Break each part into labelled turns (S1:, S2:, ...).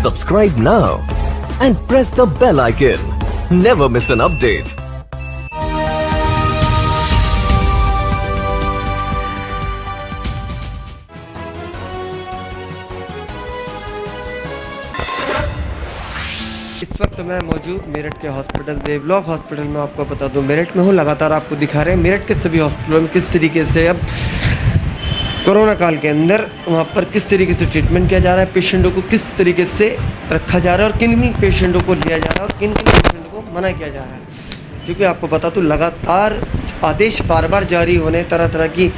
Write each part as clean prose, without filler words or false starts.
S1: Subscribe now and press the bell icon. Never miss an update.
S2: इस वक्त मैं मौजूद मेरठ के हॉस्पिटल देवलोक हॉस्पिटल में। आपको बता दूं मेरठ में हूँ, लगातार आपको दिखा रहे हैं मेरठ के सभी हॉस्पिटलों में किस तरीके से अब कोरोना काल के अंदर वहाँ पर किस तरीके से ट्रीटमेंट किया जा रहा है, पेशेंटों को किस तरीके से रखा जा रहा है और किन किन पेशेंटों को लिया जा रहा है और किन किन पेशेंटों को मना किया जा रहा है। क्योंकि आपको बता दूं लगातार आदेश बार बार जारी होने, तरह तरह की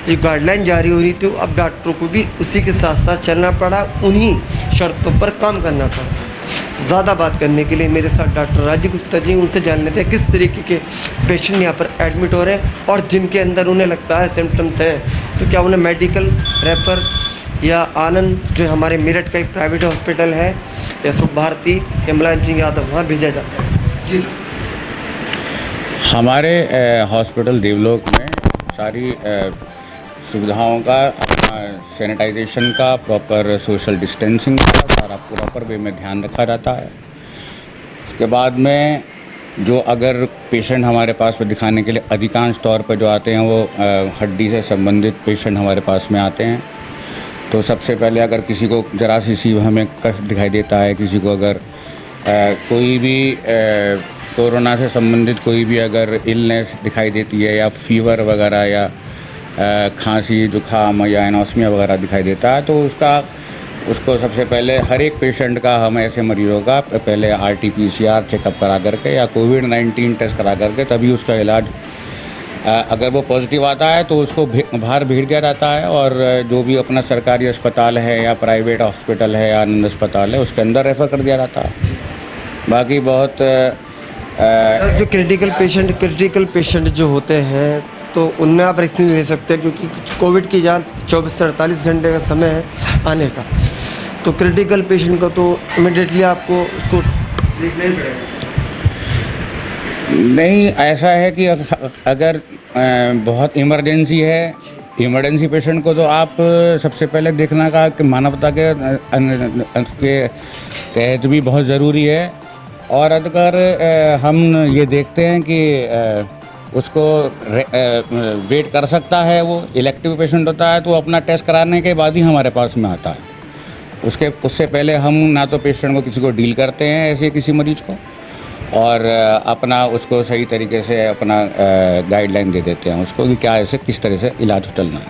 S2: जो गाइडलाइन जारी हो रही थी, अब डॉक्टरों को भी उसी के साथ साथ चलना पड़ा, उन्हीं शर्तों पर काम करना पड़ा। ज़्यादा बात करने के लिए मेरे साथ डॉक्टर राजीव गुप्ता जी, उनसे जान लेते हैं किस तरीके के पेशेंट यहाँ पर एडमिट हो रहे हैं और जिनके अंदर उन्हें लगता है सिम्टम्स हैं तो क्या उन्हें मेडिकल रेफर या आनंद जो हमारे मेरठ का एक प्राइवेट हॉस्पिटल है या शुभ भारती या मुलायम सिंह यादव वहाँ भेजा जाता है। जी
S3: हमारे हॉस्पिटल देवलोक में सारी सुविधाओं का, सैनिटाइजेशन का, प्रॉपर सोशल डिस्टेंसिंग का सारा प्रॉपर वे में ध्यान रखा जाता है। उसके बाद में जो अगर पेशेंट हमारे पास में दिखाने के लिए अधिकांश तौर पर जो आते हैं वो हड्डी से संबंधित पेशेंट हमारे पास में आते हैं। तो सबसे पहले अगर किसी को जरा सी हमें कष्ट दिखाई देता है, किसी को अगर कोई भी कोरोना से संबंधित कोई भी अगर इलनेस दिखाई देती है या फीवर वगैरह या खांसी जुकाम या एनोस्मिया वगैरह दिखाई देता है तो उसको सबसे पहले हर एक पेशेंट का हम ऐसे मरीजों का पहले RT-PCR चेकअप करा करके या कोविड-19 टेस्ट करा करके तभी उसका इलाज, अगर वो पॉजिटिव आता है तो उसको बाहर भेज दिया जाता है और जो भी अपना सरकारी अस्पताल है या प्राइवेट हॉस्पिटल है या आनंद अस्पताल है उसके अंदर रेफ़र कर दिया जाता है। बाकी बहुत
S2: जो क्रिटिकल पेशेंट जो होते हैं तो उनमें आप रिस्क नहीं ले सकते क्योंकि कोविड की जांच 24 से 48 घंटे का समय है आने का। तो क्रिटिकल पेशेंट को तो इमीडिएटली आपको उसको देखना ही पड़ेगा।
S3: नहीं, ऐसा है कि अगर बहुत इमरजेंसी है, इमरजेंसी पेशेंट को तो आप सबसे पहले देखना का कि मानवता के तहत भी बहुत ज़रूरी है। और अगर हम ये देखते हैं कि उसको वेट कर सकता है, वो इलेक्टिव पेशेंट होता है तो अपना टेस्ट कराने के बाद ही हमारे पास में आता है। उससे पहले हम ना तो पेशेंट को किसी को डील करते हैं ऐसे किसी मरीज को और अपना उसको सही तरीके से अपना गाइडलाइन दे देते हैं उसको कि क्या ऐसे किस तरह से इलाज चलना है।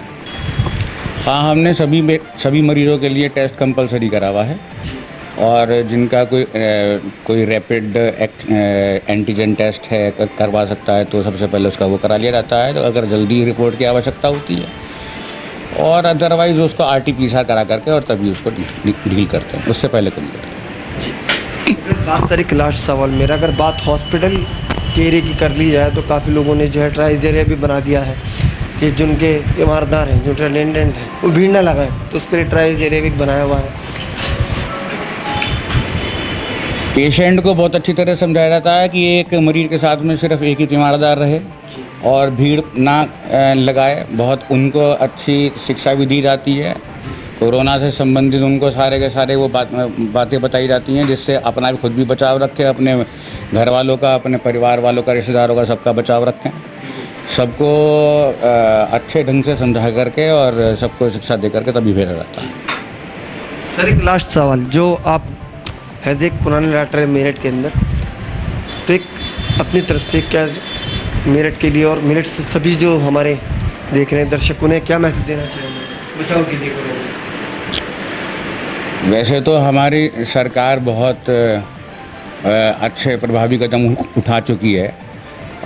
S3: हाँ, हमने सभी मरीजों के लिए टेस्ट कंपलसरी करा हुआ है और जिनका कोई रैपिड एंटीजन टेस्ट है करवा सकता है तो सबसे पहले उसका वो करा लिया जाता है तो अगर जल्दी रिपोर्ट की आवश्यकता होती है और अदरवाइज़ उसको RT-PCR करा करके और तभी उसको डील करते हैं, उससे पहले कोई नहीं करते।
S2: बात सर एक लास्ट सवाल मेरा, अगर बात हॉस्पिटल के एरिया की कर ली जाए तो काफ़ी लोगों ने जो है ट्राइज एरिया भी बना दिया है कि जिनके ईमानदार हैं, जो अटेंडेंट हैं वो भीड़ ना लगाएं, तो उसके लिए ट्राइज एरिया भी बनाया हुआ है।
S3: पेशेंट को बहुत अच्छी तरह समझाया जाता है कि एक मरीज के साथ में सिर्फ एक ही तीमारदार रहे और भीड़ ना लगाए। बहुत उनको अच्छी शिक्षा भी दी जाती है, कोरोना से संबंधित उनको सारे के सारे वो बातें बताई जाती हैं जिससे अपना भी खुद भी बचाव रखें, अपने घर वालों का, अपने परिवार वालों का, रिश्तेदारों का सबका बचाव रखें। सबको अच्छे ढंग से समझा करके और सबको शिक्षा दे करके तभी भेजा जाता है।
S2: सर एक लास्ट सवाल, जो आप हैज़ एक पुराने डॉक्टर है मेरठ के अंदर, तो एक अपनी तरफ से क्या मेरठ के लिए और मेरठ से सभी जो हमारे देख रहे हैं दर्शक उन्हें क्या मैसेज देना चाहिए बचाव के लिए?
S3: वैसे तो हमारी सरकार बहुत अच्छे प्रभावी कदम उठा चुकी है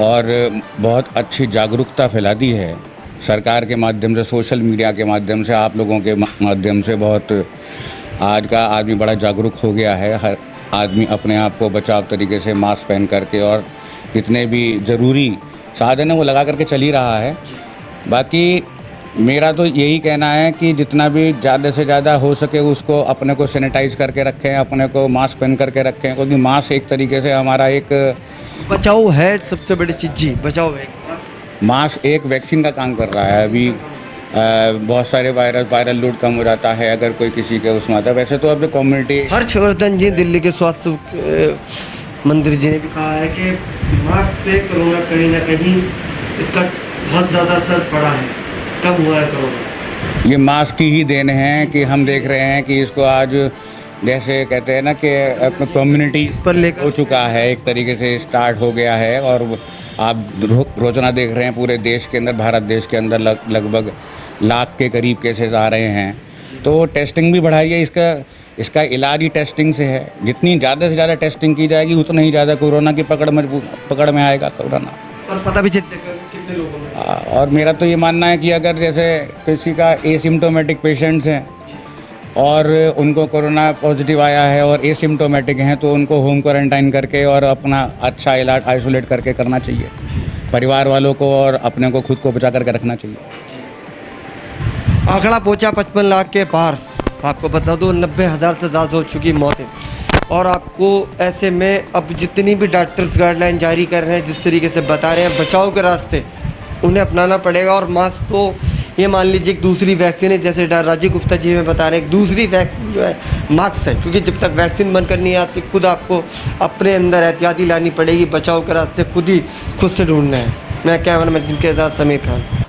S3: और बहुत अच्छी जागरूकता फैला दी है सरकार के माध्यम से, सोशल मीडिया के माध्यम से, आप लोगों के माध्यम से। बहुत आज का आदमी बड़ा जागरूक हो गया है, हर आदमी अपने आप को बचाव तरीके से मास्क पहन करके और जितने भी ज़रूरी साधन है वो लगा करके चल ही रहा है। बाकी मेरा तो यही कहना है कि जितना भी ज़्यादा से ज़्यादा हो सके उसको अपने को सैनिटाइज़ करके रखें, अपने को मास्क पहन करके रखें, क्योंकि मास्क एक तरीके से हमारा एक
S2: बचाव है, सबसे बड़ी चीज़ जी बचाव है।
S3: मास्क एक वैक्सीन का काम कर रहा है। अभी बहुत सारे वायरल लोड कम हो जाता है अगर कोई किसी के उसमें आता है। वैसे तो अब कम्युनिटी
S2: हर्षवर्धन जी दिल्ली के स्वास्थ्य मंत्री जी ने भी कहा है कि मास्क से कोरोना कहीं ना कहीं इसका बहुत ज़्यादा असर पड़ा है, कम हुआ है कोरोना।
S3: ये मास्क की ही देन है कि हम देख रहे हैं कि इसको आज जैसे कहते हैं ना कि कम्युनिटी
S2: पर लेकर
S3: हो चुका है, एक तरीके से स्टार्ट हो गया है। और आप रोजाना देख रहे हैं पूरे देश के अंदर, भारत देश के अंदर लगभग लाख के करीब केसेस आ रहे हैं। तो टेस्टिंग भी बढ़ाई है, इसका इलाज ही टेस्टिंग से है। जितनी ज़्यादा से ज़्यादा टेस्टिंग की जाएगी उतना ही ज़्यादा कोरोना की पकड़ में आएगा कोरोना।
S2: और पता भी चलता कितने लोगों में।
S3: और मेरा तो ये मानना है कि अगर जैसे किसी का एसिम्टोमेटिक पेशेंट्स हैं और उनको कोरोना पॉजिटिव आया है और एसिम्टोमेटिक हैं तो उनको होम क्वारंटाइन करके और अपना अच्छा इलाज आइसोलेट करके करना चाहिए। परिवार वालों को और अपने को खुद को बचा करके रखना चाहिए।
S2: आंकड़ा पहुंचा 55 लाख के पार। आपको बता दो 90,000 से ज़्यादा हो चुकी मौतें। और आपको ऐसे में अब जितनी भी डॉक्टर्स गाइडलाइन जारी कर रहे हैं, जिस तरीके से बता रहे हैं बचाव के रास्ते, उन्हें अपनाना पड़ेगा। और मास्क तो ये मान लीजिए एक दूसरी वैक्सीन है, जैसे राजीव गुप्ता जी में बता रहे हैं, एक दूसरी वैक्सीन जो है मास्क है। क्योंकि जब तक वैक्सीन बनकर नहीं आती खुद आपको अपने अंदर एहतियाती लानी पड़ेगी, बचाव के रास्ते खुद से ढूंढना है। मैं कैमरामैन जिनके साथ समीर खान।